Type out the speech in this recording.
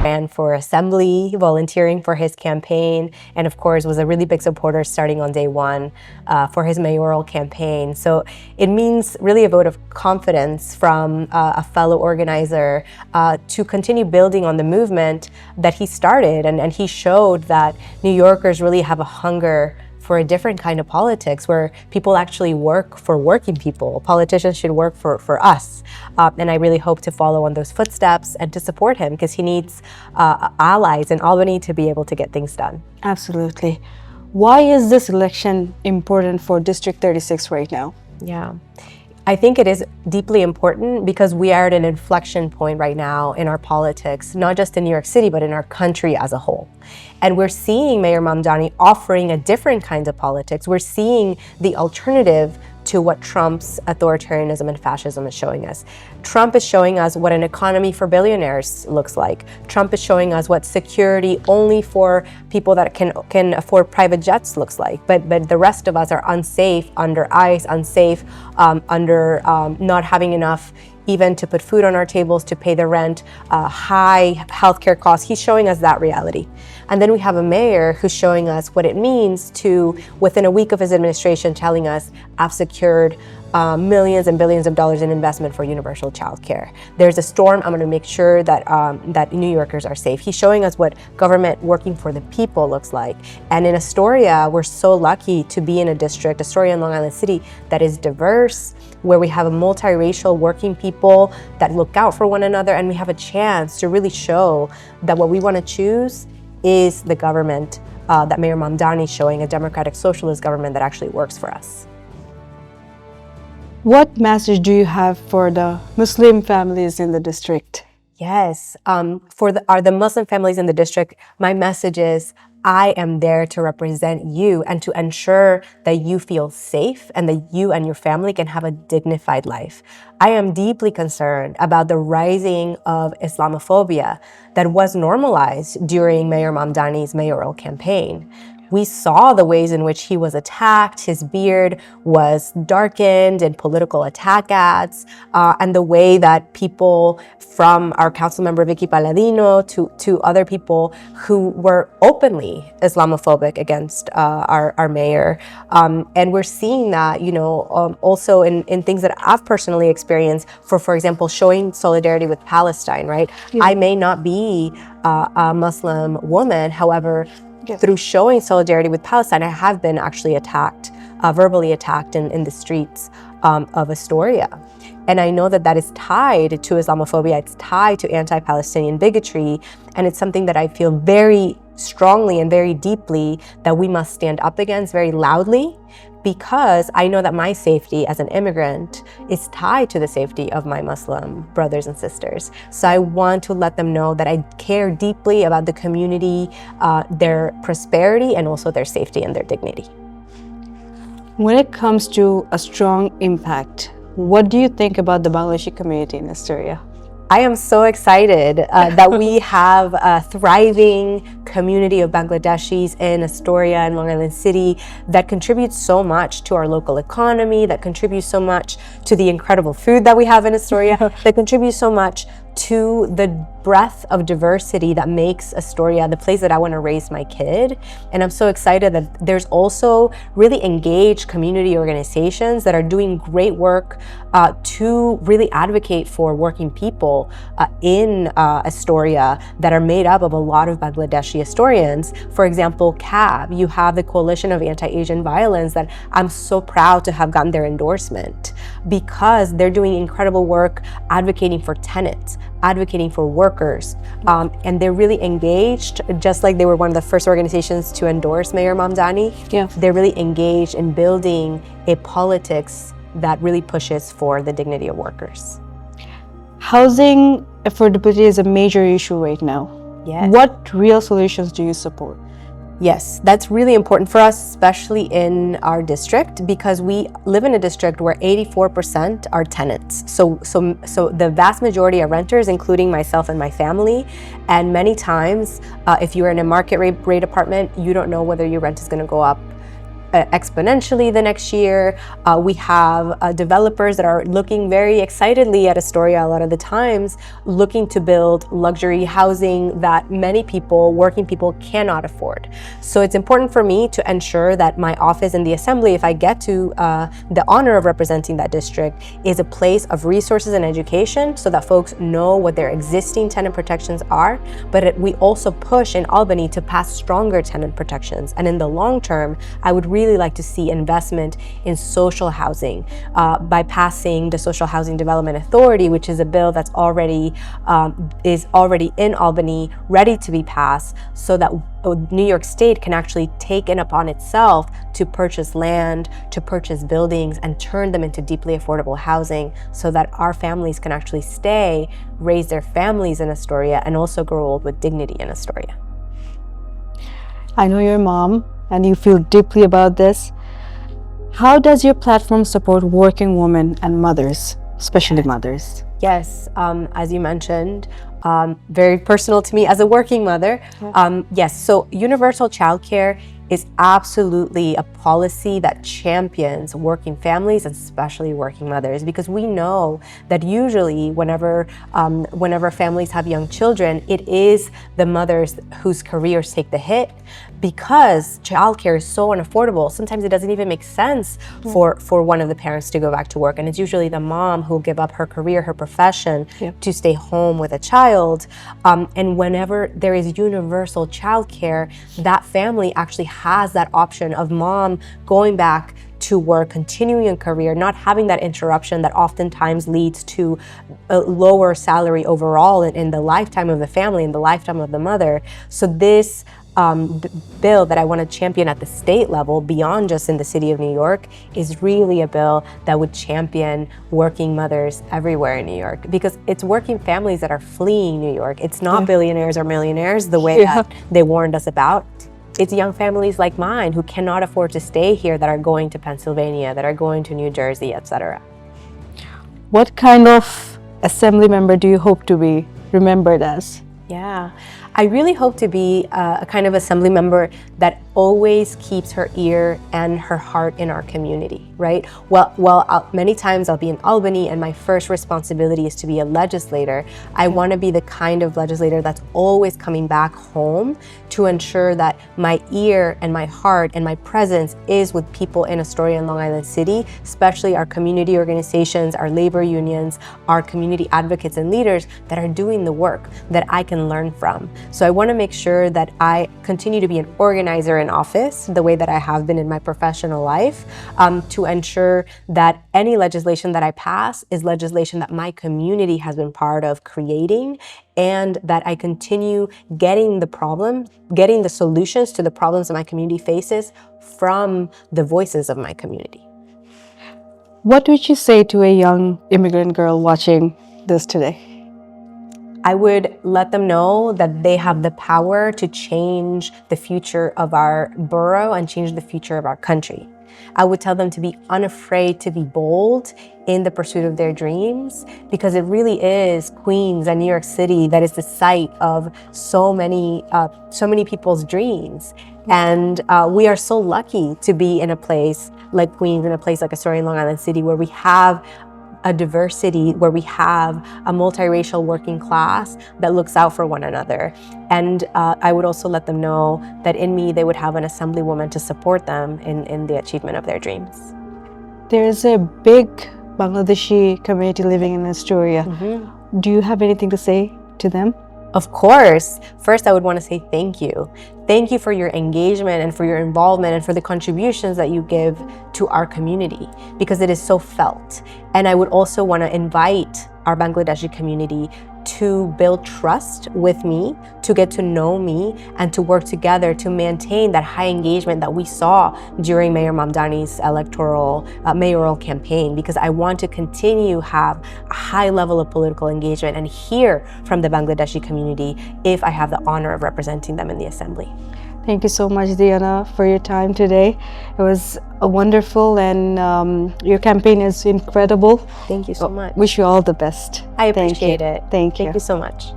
Ran for assembly, volunteering for his campaign, and of course was a really big supporter starting on day one for his mayoral campaign. So it means really a vote of confidence from a fellow organizer to continue building on the movement that he started, and he showed that New Yorkers really have a hunger for a different kind of politics where people actually work for working people. Politicians should work for us. And I really hope to follow on those footsteps and to support him because he needs allies in Albany to be able to get things done. Absolutely. Why is this election important for District 36 right now? Yeah. I think it is deeply important because we are at an inflection point right now in our politics, not just in New York City, but in our country as a whole. And we're seeing Mayor Mamdani offering a different kind of politics. We're seeing the alternative to what Trump's authoritarianism and fascism is showing us. Trump is showing us what an economy for billionaires looks like. Trump is showing us what security only for people that can afford private jets looks like. But the rest of us are unsafe under ICE, unsafe under not having enough even to put food on our tables, to pay the rent, high healthcare costs. He's showing us that reality. And then we have a mayor who's showing us what it means to, within a week of his administration, telling us, I've secured millions and billions of dollars in investment for universal childcare. There's a storm, I'm gonna make sure that, that New Yorkers are safe. He's showing us what government working for the people looks like. And in Astoria, we're so lucky to be in a district, Astoria and Long Island City, that is diverse, where we have a multiracial working people that look out for one another, and we have a chance to really show that what we wanna choose is the government that Mayor Mamdani is showing, a democratic socialist government that actually works for us. What message do you have for the Muslim families in the district? Yes, for the Muslim families in the district, my message is, I am there to represent you and to ensure that you feel safe and that you and your family can have a dignified life. I am deeply concerned about the rising of Islamophobia that was normalized during Mayor Mamdani's mayoral campaign. We saw the ways in which he was attacked, his beard was darkened in political attack ads, and the way that people from our council member Vicky Palladino to other people who were openly Islamophobic against our mayor. And we're seeing that, you know, also in things that I've personally experienced, for example, showing solidarity with Palestine, right? Yeah. I may not be a Muslim woman, however, through showing solidarity with Palestine, I have been actually attacked, verbally attacked in the streets of Astoria. And I know that that is tied to Islamophobia, it's tied to anti-Palestinian bigotry, and it's something that I feel very strongly and very deeply that we must stand up against very loudly, because I know that my safety as an immigrant is tied to the safety of my Muslim brothers and sisters. So I want to let them know that I care deeply about the community, their prosperity, and also their safety and their dignity. When it comes to a strong impact, what do you think about the Bangladeshi community in Astoria? I am so excited that we have a thriving community of Bangladeshis in Astoria and Long Island City that contributes so much to our local economy, that contributes so much to the incredible food that we have in Astoria, that contributes so much to the breadth of diversity that makes Astoria the place that I want to raise my kid. And I'm so excited that there's also really engaged community organizations that are doing great work to really advocate for working people in Astoria that are made up of a lot of Bangladeshi Astorians. For example, CAB, you have the Coalition of Anti-Asian Violence that I'm so proud to have gotten their endorsement because they're doing incredible work advocating for tenants, advocating for workers, and they're really engaged, just like they were one of the first organizations to endorse Mayor Mamdani. Yeah. They're really engaged in building a politics that really pushes for the dignity of workers. Housing affordability is a major issue right now. Yes. What real solutions do you support? Yes, that's really important for us, especially in our district, because we live in a district where 84% are tenants. So the vast majority are renters, including myself and my family. And many times, if you're in a market rate apartment, you don't know whether your rent is going to go up exponentially the next year. We have developers that are looking very excitedly at Astoria a lot of the times, looking to build luxury housing that many people, working people, cannot afford. So it's important for me to ensure that my office in the Assembly, if I get to the honor of representing that district, is a place of resources and education so that folks know what their existing tenant protections are, but we also push in Albany to pass stronger tenant protections. And in the long term, I would really like to see investment in social housing by passing the Social Housing Development Authority, which is a bill that's already in Albany, ready to be passed, so that New York State can actually take it upon itself to purchase land, to purchase buildings, and turn them into deeply affordable housing so that our families can actually stay, raise their families in Astoria, and also grow old with dignity in Astoria. I know you're a mom and you feel deeply about this. How does your platform support working women and mothers, especially mothers? Yes, as you mentioned, very personal to me as a working mother. Yes, so universal childcare is absolutely a policy that champions working families, especially working mothers, because we know that usually whenever families have young children, it is the mothers whose careers take the hit, because childcare is so unaffordable. Sometimes it doesn't even make sense for one of the parents to go back to work, and it's usually the mom who'll give up her career, her profession, to stay home with a child. And whenever there is universal childcare, that family actually has that option of mom going back to work, continuing a career, not having that interruption that oftentimes leads to a lower salary overall in the lifetime of the family, in the lifetime of the mother. So this bill that I want to champion at the state level, beyond just in the city of New York, is really a bill that would champion working mothers everywhere in New York, because it's working families that are fleeing New York. It's not billionaires or millionaires the way that they warned us about. It's young families like mine who cannot afford to stay here that are going to Pennsylvania, that are going to New Jersey, etc. What kind of assembly member do you hope to be remembered as? Yeah, I really hope to be a kind of assembly member that always keeps her ear and her heart in our community, right? Well, many times I'll be in Albany and my first responsibility is to be a legislator. I want to be the kind of legislator that's always coming back home to ensure that my ear and my heart and my presence is with people in Astoria and Long Island City, especially our community organizations, our labor unions, our community advocates and leaders that are doing the work that I can learn from. So I want to make sure that I continue to be an organizer in office the way that I have been in my professional life, to ensure that any legislation that I pass is legislation that my community has been part of creating, and that I continue getting the solutions to the problems that my community faces from the voices of my community. What would you say to a young immigrant girl watching this today? I would let them know that they have the power to change the future of our borough and change the future of our country. I would tell them to be unafraid to be bold in the pursuit of their dreams, because it really is Queens and New York City that is the site of so many people's dreams. And we are so lucky to be in a place like Queens, in a place like Astoria and Long Island City, where we have a diversity, where we have a multiracial working class that looks out for one another. And I would also let them know that in me, they would have an assemblywoman to support them in the achievement of their dreams. There is a big Bangladeshi community living in Astoria. Do you have anything to say to them? Of course. First, I would want to say thank you. Thank you for your engagement and for your involvement and for the contributions that you give to our community, because it is so felt. And I would also want to invite our Bangladeshi community to build trust with me, to get to know me, and to work together to maintain that high engagement that we saw during Mayor Mamdani's mayoral campaign, because I want to continue have a high level of political engagement and hear from the Bangladeshi community if I have the honor of representing them in the Assembly. Thank you so much, Diana, for your time today. It was wonderful, and your campaign is incredible. Thank you so much. Wish you all the best. I appreciate it. Thank you. Thank you so much.